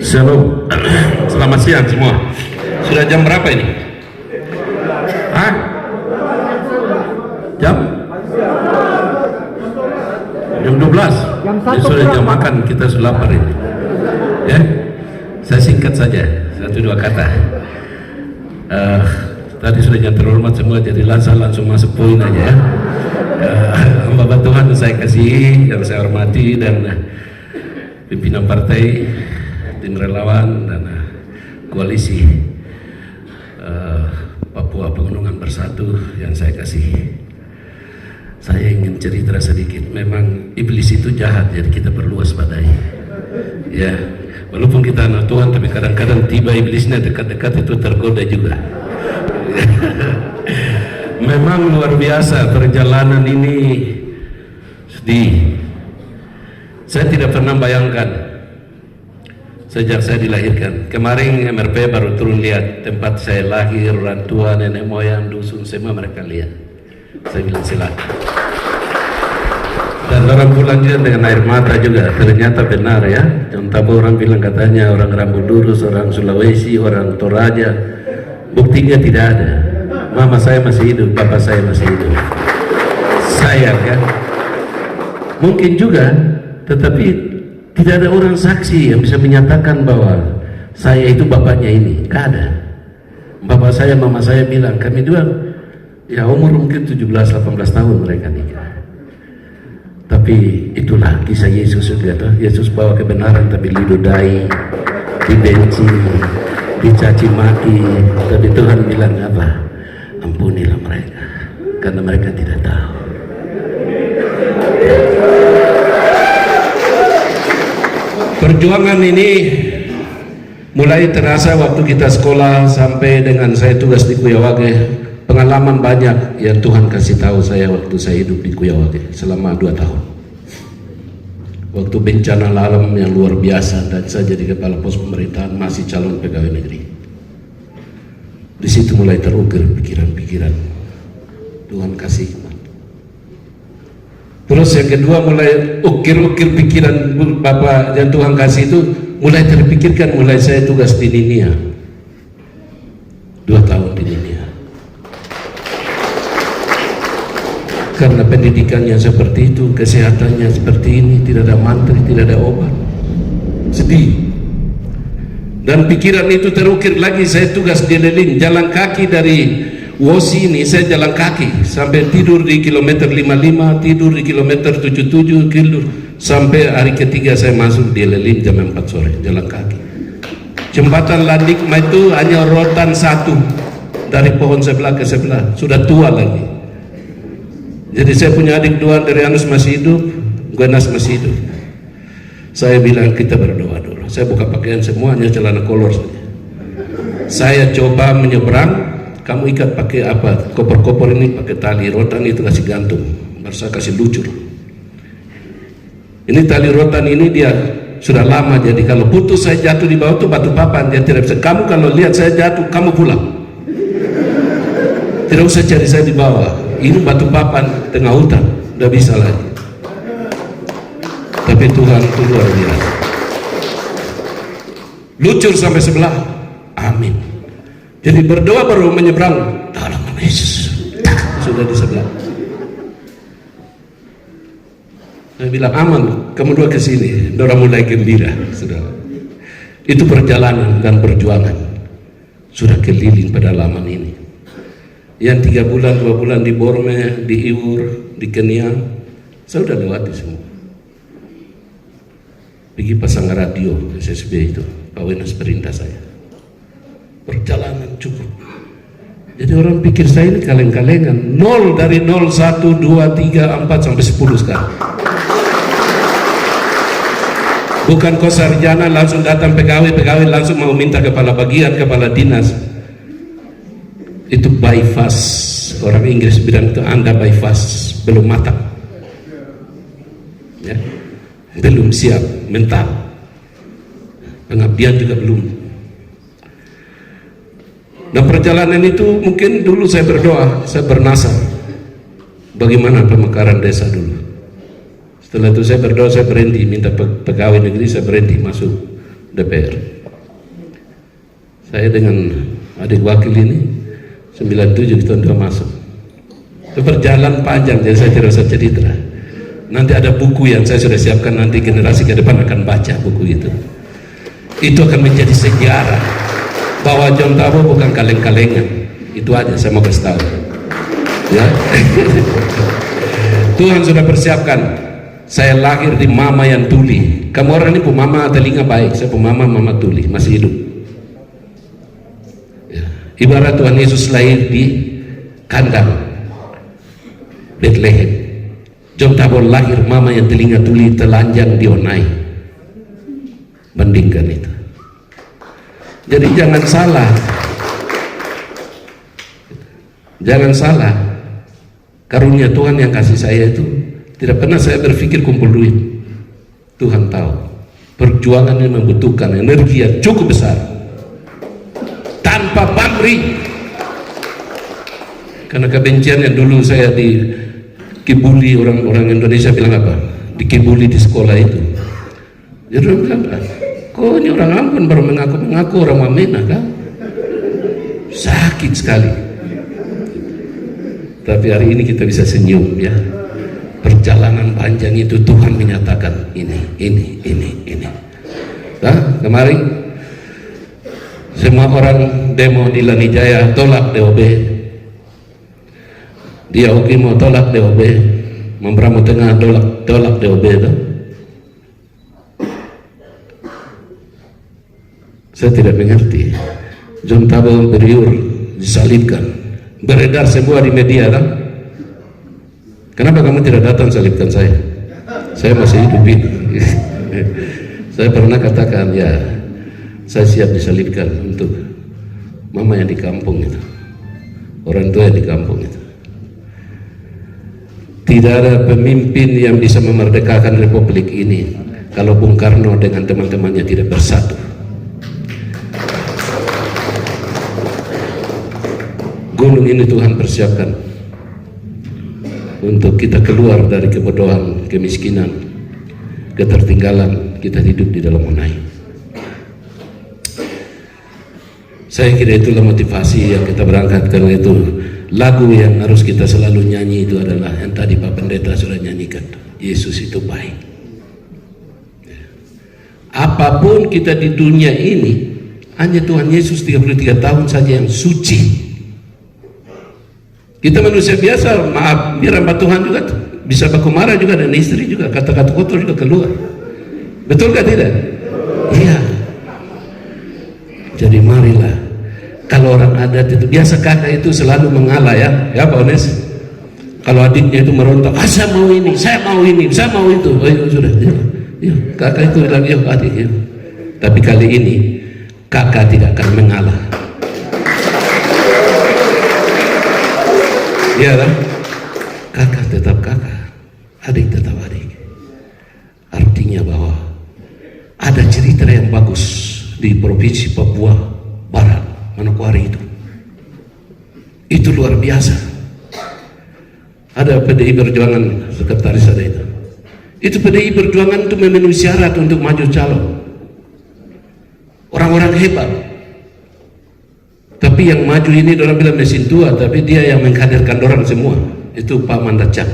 Shalom. Selamat siang semua. Sudah jam berapa ini? Hah? Jam 12. Ya, sudah jam makan, kita sudah lapar ini. Ya, saya singkat saja, 1-2 kata. Tadi sudah jam terhormat semua, jadi langsung masuk poin aja ya. Bapak Tuhan saya kasih, yang saya hormati, dan pimpinan partai, tim relawan, dan koalisi Papua Pegunungan Bersatu yang saya kasih. Saya ingin cerita sedikit. Memang iblis itu jahat, jadi kita perlu waspadai. Ya, walaupun kita anak Tuhan, tapi kadang-kadang tiba iblisnya dekat-dekat itu tergoda juga. Memang luar biasa perjalanan ini, sedih. Saya tidak pernah bayangkan sejak saya dilahirkan. Kemarin MRP baru turun lihat tempat saya lahir, orang tua, nenek moyang, dusun, semua mereka lihat. Saya bilang silakan. Dan orang pulang juga dengan air mata juga. Ternyata benar ya. Contoh orang bilang katanya orang Rambut Lurus, orang Sulawesi, orang Toraja. Buktinya tidak ada. Mama saya masih hidup, papa saya masih hidup. Sayang kan? Mungkin juga, tetapi tidak ada orang saksi yang bisa menyatakan bahwa saya itu bapaknya ini. Tidak ada. Bapak saya, mama saya bilang, kami dua ya umur mungkin 17-18 tahun mereka nikah. Tapi itulah kisah Yesus juga tuh. Yesus bawa kebenaran tapi diludai, dibenci, dicaci maki. Tapi Tuhan bilang apa? Ampunilah mereka karena mereka tidak tahu. Perjuangan ini mulai terasa waktu kita sekolah sampai dengan saya tugas di Kuyawage. Pengalaman banyak yang Tuhan kasih tahu saya waktu saya hidup di Kuyawage selama 2 tahun. Waktu bencana alam yang luar biasa dan saya jadi kepala pos pemerintahan, masih calon pegawai negeri. Di situ mulai terukir pikiran-pikiran. Tuhan kasih hikmat. Terus yang kedua mulai ukir-ukir pikiran Bapak yang Tuhan kasih itu mulai terpikirkan, mulai saya tugas di Ninia. 2 tahun di Ninia. Karena pendidikannya seperti itu, kesehatannya seperti ini, tidak ada mantri, tidak ada obat. Sedih. Dan pikiran itu terukir lagi, saya tugas di Lelin, jalan kaki dari Wosi ini, saya jalan kaki sampai tidur di kilometer 55, tidur di kilometer 77, sampai hari ketiga saya masuk di Lelin jam 4 sore, jalan kaki. Jembatan Landikma itu hanya rotan 1 dari pohon sebelah ke sebelah, sudah tua lagi. Jadi saya punya adik 2, dari Anus masih hidup, Guenas masih hidup. Saya bilang kita berdoa dulu. Saya buka pakaian semuanya, celana kolor saja. Saya coba menyeberang, kamu ikat pakai apa? Koper-koper ini pakai tali rotan itu kasih gantung, baru saya kasih lucur. Ini tali rotan ini dia sudah lama, jadi kalau putus saya jatuh di bawah itu batu papan, dia tidak bisa. Kamu kalau lihat saya jatuh, kamu pulang. Tidak usah cari saya di bawah. Ini batu papan tengah hutan, udah bisa lagi. Tapi Tuhan itu luar biasa. Lucur sampai sebelah, amin. Jadi berdoa baru menyeberang, dalam nama Yesus, sudah di sebelah. Saya bilang aman, kamu dua ke sini. Orang mulai gembira, sudah. Itu perjalanan dan perjuangan. Sudah keliling pedalaman ini. Yang 3 bulan, 2 bulan di Borme, di Iwur, di Kenya, saya sudah lewati semua. Pergi pasang radio SSB itu, Pak Wenas perintah saya. Perjalanan cukup. Jadi orang pikir saya ini kaleng-kalengan. 0 dari 0, 1, 2, 3, 4 sampai 10 sekarang. Bukan kos sarjana langsung datang pegawai langsung mau minta kepala bagian, kepala dinas. Itu bypass, orang Inggris bilang itu Anda bypass, belum matang ya, belum siap mental, pengabdian juga belum. Nah perjalanan itu mungkin dulu saya berdoa, saya bernasar bagaimana pemekaran desa dulu. Setelah itu saya berdoa, saya berhenti, minta pegawai negeri, saya berhenti masuk DPR. Saya dengan adik wakil ini 97 kita sudah masuk. Itu berjalan panjang, jadi saya tidak usah cerita. Nanti ada buku yang saya sudah siapkan, nanti generasi ke depan akan baca buku itu. Itu akan menjadi sejarah bahwa John Tabo bukan kaleng-kalengan. Itu aja saya mau kasih tahu. Ya. Tuhan sudah persiapkan. Saya lahir di mama yang tuli. Kamu orang ini pemama telinga baik. Saya pemama mama tuli, masih hidup. Ya. Ibarat Tuhan Yesus lahir di kandang Bethlehem. John Tabo lahir mama yang telinga tuli, telanjang dionai. Bandingkan itu. Jadi jangan salah. Jangan salah. Karunia Tuhan yang kasih saya itu tidak pernah saya berpikir kumpul duit. Tuhan tahu perjuangan ini membutuhkan energi yang cukup besar tanpa pamrih. Karena kebencian yang dulu saya dikibuli, orang Indonesia bilang apa? Dikibuli di sekolah itu. Jadi orang bilang, kok ini orang Ambon baru mengaku orang Wamena kan? Sakit sekali. Tapi hari ini kita bisa senyum ya. Perjalanan panjang itu Tuhan menyatakan ini. Nah, kemarin semua orang demo di Lanijaya tolak DOB. Dia Oki mau tolak DOB, Membramo Tengah tolak DOB itu. Saya tidak mengerti. John Tabo Beriur disalibkan, beredar semua di media kan? Kenapa kamu tidak datang salibkan saya? Saya masih hidup ini. Saya pernah katakan ya, saya siap disalibkan untuk mama yang di kampung itu, orang tua yang di kampung itu. Tidak ada pemimpin yang bisa memerdekakan republik ini kalau Bung Karno dengan teman-temannya tidak bersatu. Gunung ini Tuhan persiapkan untuk kita keluar dari kebodohan, kemiskinan, ketertinggalan. Kita hidup di dalam menai. Saya kira itulah motivasi yang kita berangkat. Karena itu lagu yang harus kita selalu nyanyi itu adalah yang tadi Pak Pendeta sudah nyanyikan, Yesus itu baik. Apapun kita di dunia ini, hanya Tuhan Yesus 33 tahun saja yang suci. Kita manusia biasa, maaf, biar hamba Tuhan juga bisa baku marah juga, dan istri juga, kata-kata kotor juga keluar. Betul gak tidak? Iya. Jadi marilah, kalau orang adat itu biasa, kakak itu selalu mengalah ya Pak Ones. Kalau adiknya itu merontak, saya mau ini, saya mau ini, saya mau itu. Oh iya sudah, ya. Kakak itu bilang, ya adik ya. Tapi kali ini kakak tidak akan mengalah. Ya kan? Kakak tetap kakak, adik tetap adik. Artinya bahwa ada cerita yang bagus di provinsi Papua Barat, Manokwari itu luar biasa. Ada PDI Perjuangan sekretaris ada itu. Itu PDI Perjuangan itu memenuhi syarat untuk maju calon. Orang-orang hebat. Tapi yang maju ini orang bilang mesin tua, tapi dia yang menghadirkan orang semua. Itu Pak Mandacak.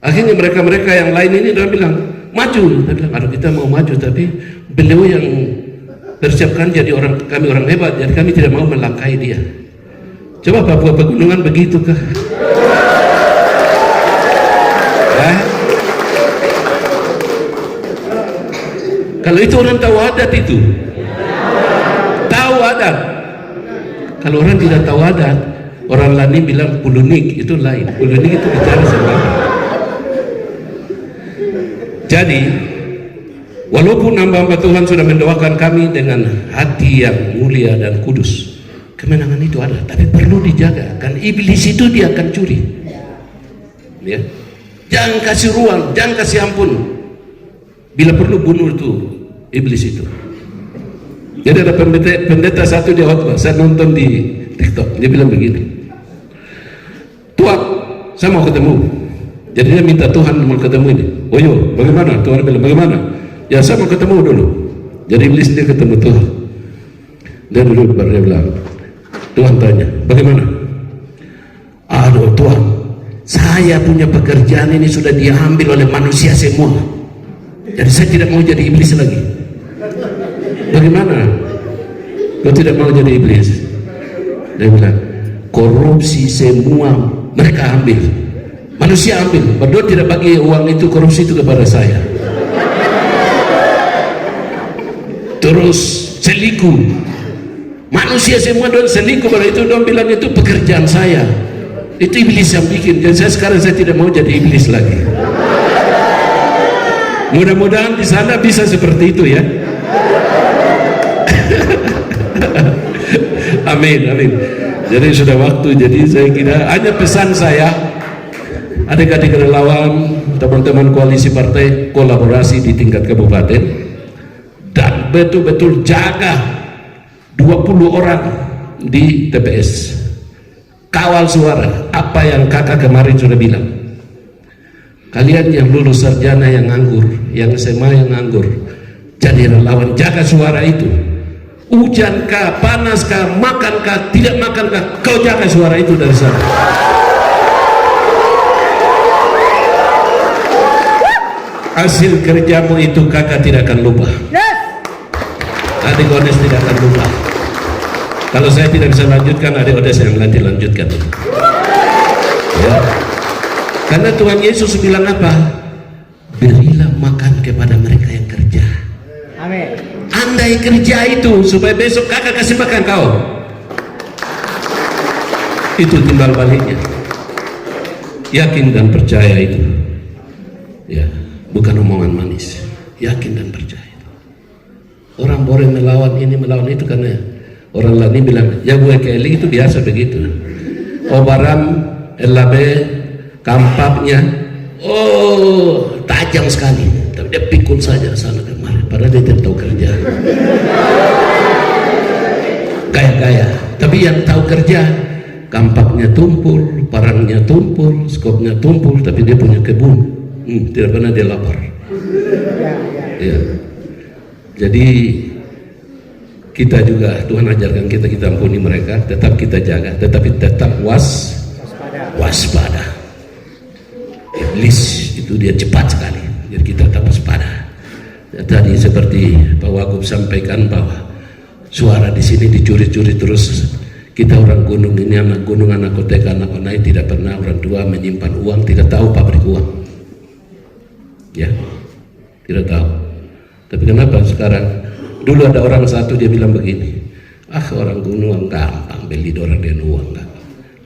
Akhirnya mereka yang lain ini orang bilang maju. Dia bilang, aduh kita mau maju, tapi beliau yang persiapkan jadi kami orang hebat, jadi kami tidak mau melangkahi dia. Coba Papua Pegunungan begitu kah? Kalau itu orang tahu adat itu. Tahu adat. Kalau orang tidak tahu adat, orang lain bilang pulunik, itu lain. Pulunik itu bicara sama. Jadi, walaupun hamba-hamba Tuhan sudah mendoakan kami dengan hati yang mulia dan kudus, kemenangan itu ada, tapi perlu dijaga. Kan iblis itu dia akan curi. Ya. Jangan kasih ruang, jangan kasih ampun. Bila perlu bunuh itu iblis itu. Jadi ada pendeta satu di khotbah, saya nonton di TikTok, dia bilang begini, Tuan, saya mau ketemu. Jadi dia minta Tuhan mau ketemu ini. Oh yo, bagaimana? Tuhan bilang bagaimana? Ya saya mau ketemu dulu. Jadi iblis dia ketemu Tuhan. Dia duduk baru dia bilang, Tuhan tanya, bagaimana? Aduh Tuhan, saya punya pekerjaan ini sudah diambil oleh manusia semua. Jadi saya tidak mau jadi iblis lagi. Bagaimana? Kau tidak mau jadi iblis? Dia bilang, korupsi semua mereka ambil. Manusia ambil, berdua tidak bagi uang itu, korupsi itu kepada saya. Terus selingkuh, manusia semua don selingkuh, pada itu don bilang itu pekerjaan saya. Itu iblis yang bikin. Dan sekarang saya tidak mau jadi iblis lagi. Mudah-mudahan di sana bisa seperti itu ya. Amin, amin. Jadi sudah waktu. Jadi saya kira hanya pesan saya, adik-adik relawan, teman-teman koalisi partai, kolaborasi di tingkat kabupaten, dan betul-betul jaga 20 orang di TPS, kawal suara. Apa yang kakak kemarin sudah bilang, kalian yang lulus sarjana yang nganggur, yang SMA yang nganggur, jadi relawan, jaga suara itu. Hujan kah, panas kah, makan kah, tidak makan kah, kau jaga suara itu dari sana. Hasil kerjamu itu kakak tidak akan lupa. Adik Odes tidak akan lupa. Kalau saya tidak bisa lanjutkan, adik Odes yang nanti lanjutkan. Ya. Karena Tuhan Yesus bilang apa? Berilah makan kepada mereka yang kerja. Amin. Andai kerja itu supaya besok kakak kasih makan kau, itu timbal baliknya. Yakin dan percaya itu. Ya, bukan omongan manis. Yakin dan percaya. Orang boleh melawan ini melawan itu karena orang lain bilang ya gue Kelly itu biasa begitu. Obaram, elabe, kampaknya, oh tajam sekali. Tapi dia pikul saja sana kemari. Padahal dia tidak tahu kerja. Gaya-gaya. Tapi yang tahu kerja, kampaknya tumpul, parangnya tumpul, skopnya tumpul, tapi dia punya kebun. Tidak pernah dia lapar. Ya. Jadi kita juga Tuhan ajarkan kita ampuni mereka, tetap kita jaga, tetapi tetap waspada. Iblis itu dia cepat sekali, jadi kita tetap waspada. Ya, tadi seperti Pak Wagub sampaikan bahwa suara di sini dicuri-curi terus. Kita orang gunung ini, anak gunung, anak kota, anak naik, tidak pernah orang tua menyimpan uang, tidak tahu pabrik uang. Ya, tidak tahu. Tapi kenapa sekarang? Dulu ada orang satu dia bilang begini, orang gunung gampang beli orang dengan uang.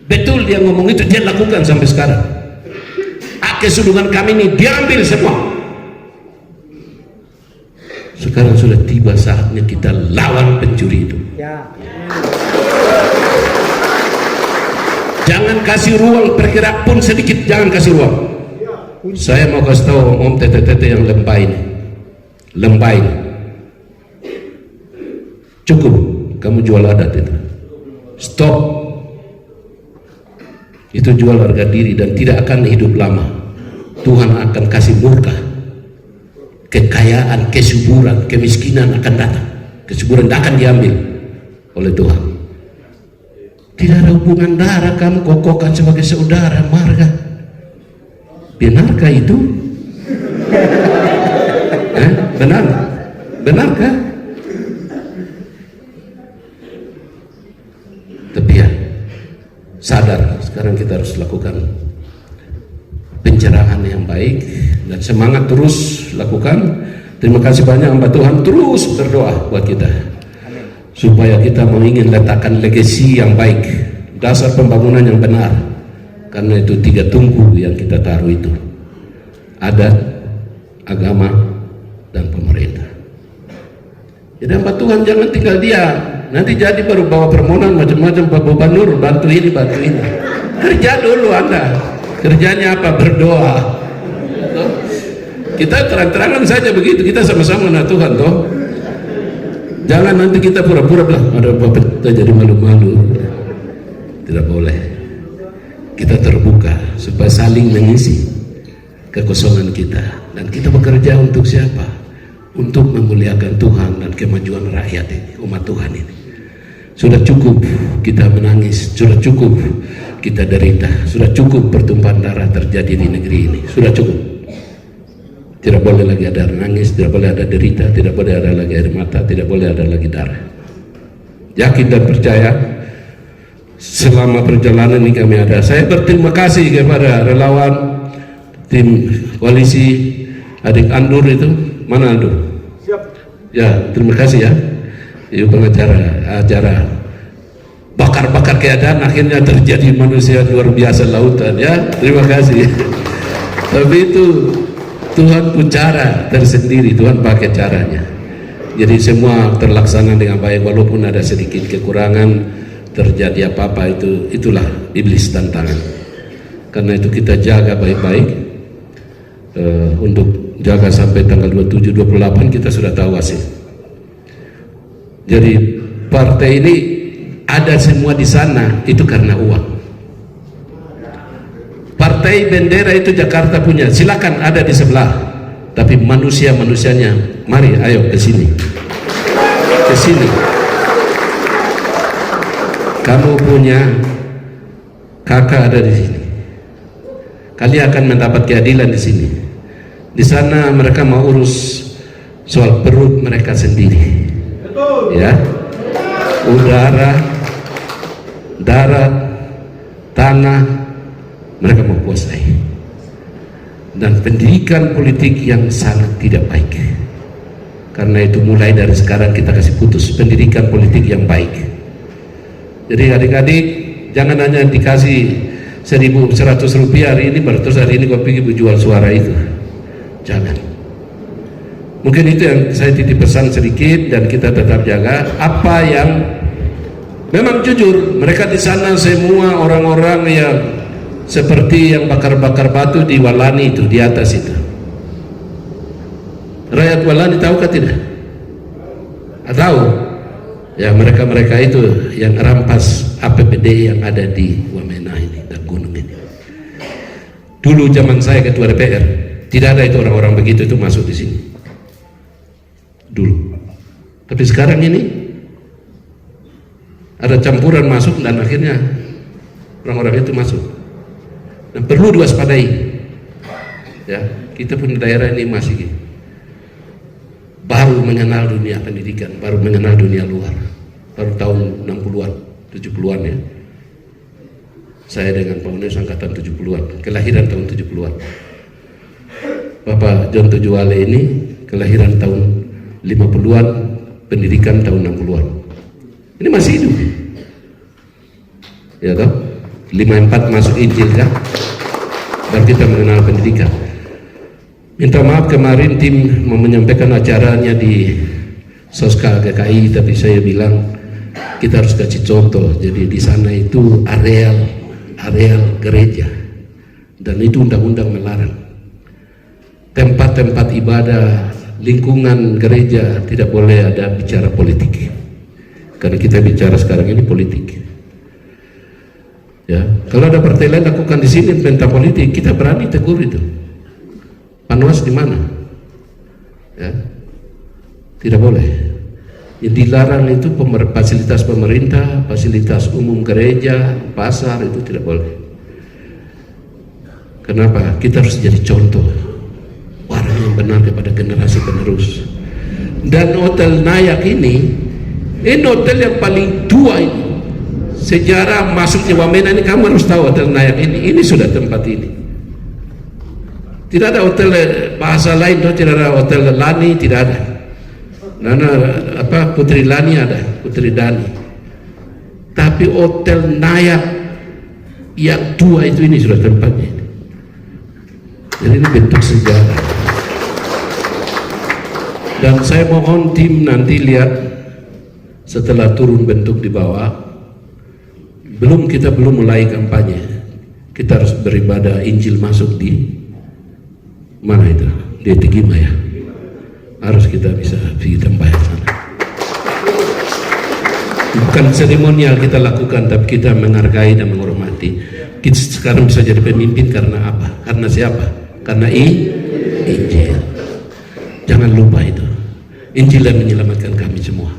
Betul dia ngomong itu, dia lakukan sampai sekarang. Kesulungan kami ini diambil semua. Sekarang sudah tiba saatnya kita lawan pencuri itu. Ya. Jangan kasih ruang bergerak pun sedikit, jangan kasih ruang. Saya mau kasih tahu om tete-tete yang lembah ini. Cukup, kamu jual adat itu. Stop. Itu jual harga diri dan tidak akan hidup lama. Tuhan akan kasih murka. Kekayaan, kesuburan, kemiskinan akan datang. Kesuburan akan diambil oleh Tuhan. Tidak ada hubungan darah, kamu kokohkan sebagai saudara marga. Benarkah itu? Benarkah? Tapi ya, sadar sekarang kita harus lakukan pencerahan yang baik dan semangat terus lakukan. Terima kasih banyak hamba Tuhan, terus berdoa buat kita supaya kita mau ingin letakkan legasi yang baik, dasar pembangunan yang benar. Karena itu 3 tungku yang kita taruh itu, adat, agama, dan pemerintah. Jadi hamba Tuhan jangan tinggal diam, nanti jadi baru bawa permohonan macam-macam Pak Gubernur, bantu ini. Kerja dulu Anda. Kerjanya apa? Berdoa. Kita terang-terangan saja begitu, kita sama-sama dengan Tuhan toh. Jangan nanti kita pura-pura bilang ada apa, kita jadi malu-malu. Tidak boleh. Kita terbuka supaya saling mengisi. kekosongan kita. Dan kita bekerja untuk siapa? Untuk memuliakan Tuhan dan kemajuan rakyat ini, umat Tuhan ini. Sudah cukup kita menangis, sudah cukup kita derita, sudah cukup pertumpahan darah terjadi di negeri ini, sudah cukup. Tidak boleh lagi ada nangis, tidak boleh ada derita, tidak boleh ada lagi air mata, tidak boleh ada lagi darah. Yakin dan percaya selama perjalanan ini kami ada. Saya berterima kasih kepada relawan tim koalisi adik Andur itu. Mana Andur? Siap. Ya, terima kasih ya. Itu pengacara acara bakar-bakar keadaan, akhirnya terjadi manusia luar biasa lautan ya. Terima kasih. Tapi itu Tuhan pun cara tersendiri, Tuhan pakai caranya. Jadi semua terlaksana dengan baik, walaupun ada sedikit kekurangan, terjadi apa-apa, itulah iblis tantangan. Karena itu kita jaga baik-baik, untuk jaga sampai tanggal 27, 28 kita sudah tahu hasil. Jadi partai ini ada semua di sana itu karena uang. Partai bendera itu Jakarta punya, silakan ada di sebelah. Tapi manusianya, mari ayo ke sini. Ke sini. Kamu punya kakak ada di sini. Kalian akan mendapat keadilan di sini. Di sana mereka mau urus soal perut mereka sendiri. Ya. Udara, darat, tanah, mereka mau kuasai. Dan pendidikan politik yang sangat tidak baik. Karena itu mulai dari sekarang kita kasih putus pendidikan politik yang baik. Jadi adik-adik jangan hanya dikasih 1.100 rupiah hari ini, terus hari ini kau pergi jual suara itu. Jangan. Mungkin itu yang saya titip pesan sedikit, dan kita tetap jaga apa yang memang jujur. Mereka di sana semua orang-orang yang seperti yang bakar-bakar batu di Walani itu, di atas itu. Rakyat Walani tahukah tidak? Tahu? Ya, mereka-mereka itu yang rampas APBD yang ada di Wamena ini dan gunung ini. Dulu zaman saya ketua DPR, tidak ada itu orang-orang begitu itu masuk di sini. Dulu. Tapi sekarang ini ada campuran masuk, dan akhirnya orang-orang itu masuk. Dan perlu diwaspadai. Ya, kita pun daerah ini masih baru mengenal dunia pendidikan, baru mengenal dunia luar. Baru tahun 60-an, 70-an ya. Saya dengan Pak Unes angkatan 70-an, kelahiran tahun 70-an. Bapak John Tujuale ini kelahiran tahun 50-an, pendidikan tahun 60-an. Ini masih hidup. Ya toh? 54 masuk Injil kan? Dan kita mengenal pendidikan. Minta maaf kemarin tim mau menyampaikan acaranya di Soska GKI, tapi saya bilang kita harus kasih contoh. Jadi di sana itu areal gereja, dan itu undang-undang melarang. Tempat-tempat ibadah, lingkungan gereja tidak boleh ada bicara politik. Karena kita bicara sekarang ini politik. Ya, kalau ada partai lain lakukan di sini tentang politik, kita berani tegur itu. Panwas di mana? Ya, tidak boleh. Yang dilarang itu fasilitas pemerintah, fasilitas umum gereja, pasar, itu tidak boleh. Kenapa? Kita harus jadi contoh orang yang benar kepada generasi penerus. Dan Hotel Nayak ini hotel yang paling tua ini. Sejarah masuknya Wamena ini kamu harus tahu. Hotel Nayak ini sudah tempat ini. Tidak ada hotel bahasa lain, tidak ada hotel Lani, tidak ada. Nana Putri Lani ada, Putri Dani. Tapi Hotel Nayak yang tua itu ini sudah tempatnya. Jadi ini bentuk sejarah. Dan saya mohon tim nanti lihat setelah turun bentuk di bawah. Kita belum mulai kampanye. Kita harus beribadah, Injil masuk di mana itu? Di Tegima ya. Harus kita bisa pergi tempat sana. Bukan seremonial kita lakukan, tapi kita menghargai dan menghormati. Kita sekarang bisa jadi pemimpin karena apa? Karena siapa? karena Injil. Jangan lupa itu. Injil yang menyelamatkan kami semua.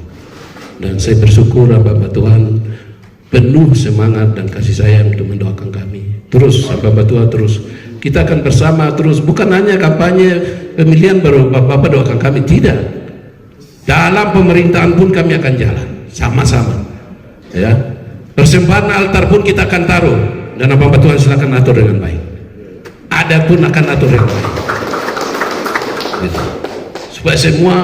Dan saya bersyukur hamba Tuhan penuh semangat dan kasih sayang untuk mendoakan kami. Terus hamba Tuhan terus. Kita akan bersama terus. Bukan hanya kampanye pemilihan baru Bapak doakan kami, tidak. Dalam pemerintahan pun kami akan jalan sama-sama. Ya. Persembahan altar pun kita akan taruh. Dan hamba Tuhan silakan atur dengan baik. Ada pun akan atur dengan baik. Gitu. Supaya semua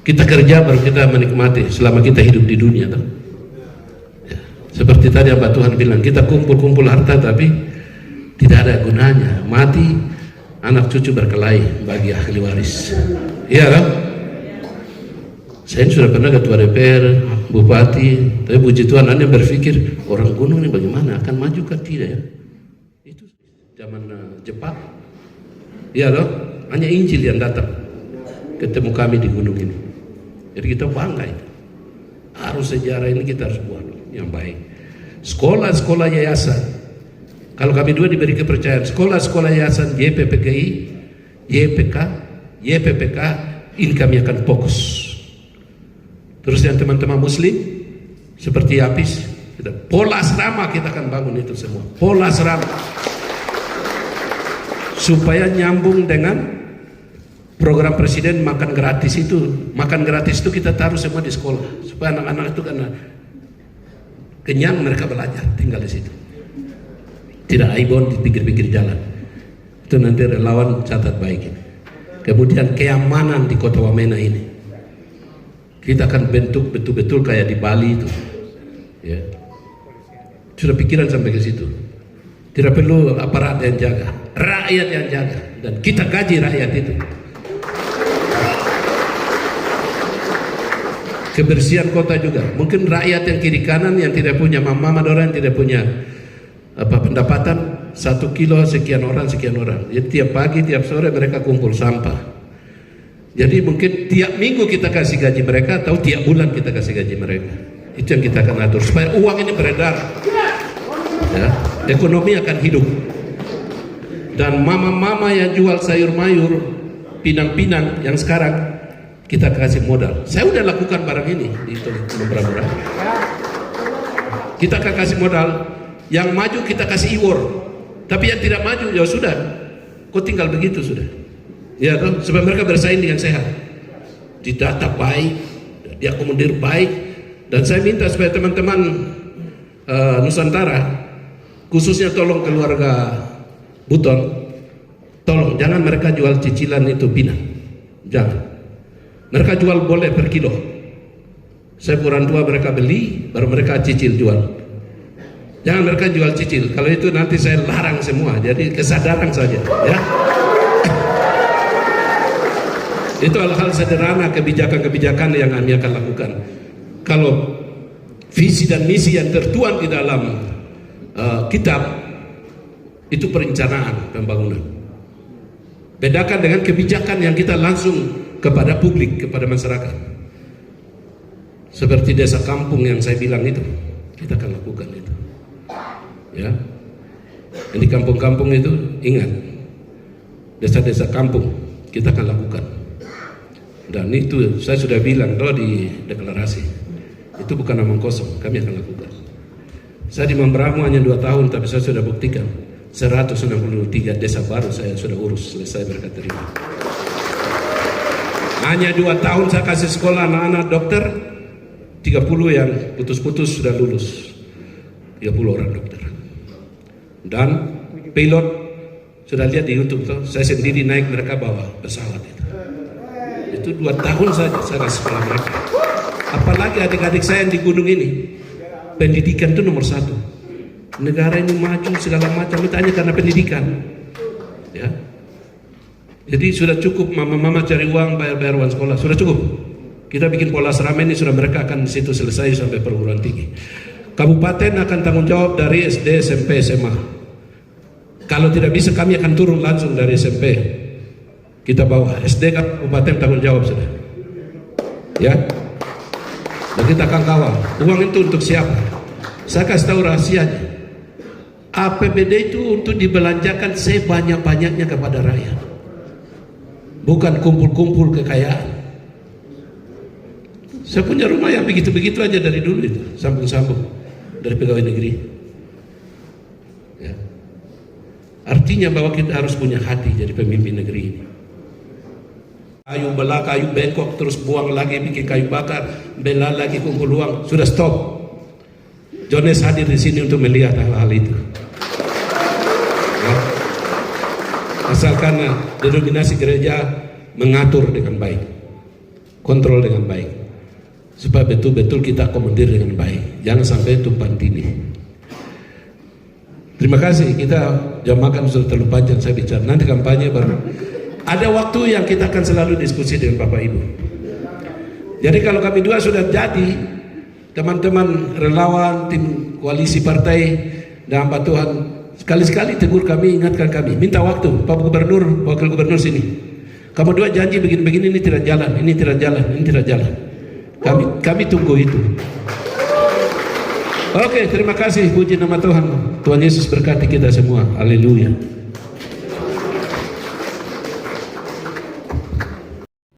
kita kerja baru kita menikmati selama kita hidup di dunia. Ya. Seperti tadi hamba Tuhan bilang, kita kumpul-kumpul harta tapi tidak ada gunanya. Mati, anak cucu berkelahi bagi ahli waris. Iya kan? Saya sudah pernah ketua DPR, bupati, tapi puji Tuhan Anda berpikir orang gunung ini bagaimana, akan maju kan tidak ya? Itu zaman Jepang. Iya loh, hanya Injil yang datang ketemu kami di gunung ini. Jadi kita bangga itu. Harus sejarah ini kita harus buat yang baik. Sekolah-sekolah yayasan. Kalau kami dua diberi kepercayaan, sekolah-sekolah yayasan YPPKI, YPPK, ini kami akan fokus. Terus yang teman-teman muslim seperti Apis, pola asrama kita akan bangun itu semua. Pola asrama supaya nyambung dengan program presiden makan gratis itu. Makan gratis itu kita taruh semua di sekolah supaya anak-anak itu karena kenyang mereka belajar tinggal di situ. Tidak aibon di pinggir-pinggir jalan. Itu nanti relawan catat baik ini. Kemudian keamanan di Kota Wamena ini kita akan bentuk betul-betul kayak di Bali itu. Ya. Sudah pikiran sampai ke situ. Tidak perlu aparat yang jaga, rakyat yang jaga, dan kita gaji rakyat itu. Kebersihan kota juga. Mungkin rakyat yang kiri kanan yang tidak punya mama orang yang tidak punya pendapatan 1 kilo sekian orang. Jadi tiap pagi tiap sore mereka kumpul sampah. Jadi mungkin tiap minggu kita kasih gaji mereka atau tiap bulan kita kasih gaji mereka. Itu yang kita akan atur supaya uang ini beredar. Ya, ekonomi akan hidup. Dan mama-mama yang jual sayur mayur, pinang-pinang yang sekarang kita kasih modal. Saya udah lakukan barang ini di beberapa. Kita akan kasih modal. Yang maju kita kasih iwor. Tapi yang tidak maju ya sudah. Kok tinggal begitu sudah. Ya kan, supaya mereka bersaing dengan sehat, didata baik, diakomodir baik. Dan saya minta supaya teman-teman Nusantara, khususnya tolong keluarga Buton, tolong jangan mereka jual cicilan itu pinang, jangan. Mereka jual boleh per kilo. Saya orang tua mereka beli, baru mereka cicil jual. Jangan mereka jual cicil. Kalau itu nanti saya larang semua. Jadi kesadaran saja, ya. Itu hal-hal sederhana, kebijakan-kebijakan yang kami akan lakukan. Kalau visi dan misi yang tertuang di dalam kitab itu perencanaan pembangunan. Bedakan dengan kebijakan yang kita langsung kepada publik, kepada masyarakat. Seperti desa kampung yang saya bilang itu, kita akan lakukan itu. Ya, di kampung-kampung itu ingat, desa-desa kampung kita akan lakukan. Dan itu saya sudah bilang di deklarasi, itu bukan omong kosong, kami akan lakukan. Saya di Mamberamo hanya 2 tahun, tapi saya sudah buktikan 163 desa baru saya sudah urus, selesai mereka terima. Hanya 2 tahun saya kasih sekolah anak-anak dokter, 30 yang putus-putus sudah lulus, 30 orang dokter. Dan pilot sudah lihat di YouTube tuh, saya sendiri naik mereka bawa pesawat itu 2 tahun saja saya kasih sekolah mereka. Apalagi adik-adik saya yang di gunung ini, pendidikan itu nomor 1. Negara ini maju segala macam itu hanya karena pendidikan. Ya, jadi sudah cukup mama-mama cari uang bayar uang sekolah, sudah cukup. Kita bikin pola asrama ini sudah mereka akan situ selesai sampai perguruan tinggi. Kabupaten akan tanggung jawab dari SD, SMP, SMA. Kalau tidak bisa kami akan turun langsung dari SMP. Kita bawa SD kabupaten tanggung jawab sudah. Ya. Dan kita akan kawal. Uang itu untuk siapa? Saya kasih tahu rahasianya. APBD itu untuk dibelanjakan sebanyak-banyaknya kepada rakyat, bukan kumpul-kumpul kekayaan. Saya punya rumah yang begitu-begitu aja dari dulu itu, sambung-sambung dari pegawai negeri. Ya. Artinya bahwa kita harus punya hati jadi pemimpin negeri ini. Kayu belah, kayu bengkok, terus buang lagi, bikin kayu bakar, bela lagi, kumpul uang, sudah stop. Jones hadir di sini untuk melihat hal-hal itu. Ya. Asalkan denominasi gereja mengatur dengan baik, kontrol dengan baik, supaya betul-betul kita akomodir dengan baik, jangan sampai tumpang tindih. Terima kasih, kita jam makan sudah terlalu panjang saya bicara, nanti kampanye baru. Ada waktu yang kita akan selalu diskusi dengan Bapak Ibu. Jadi kalau kami dua sudah jadi, teman-teman relawan, tim koalisi partai, dan Pak Tuhan, sekali-sekali tegur kami, ingatkan kami, minta waktu, Pak Gubernur, Wakil Gubernur sini. Kamu dua janji begini-begini, ini tidak jalan, ini tidak jalan, ini tidak jalan. Kami tunggu itu. Oke, terima kasih, puji nama Tuhan. Tuhan Yesus berkati kita semua. Haleluya.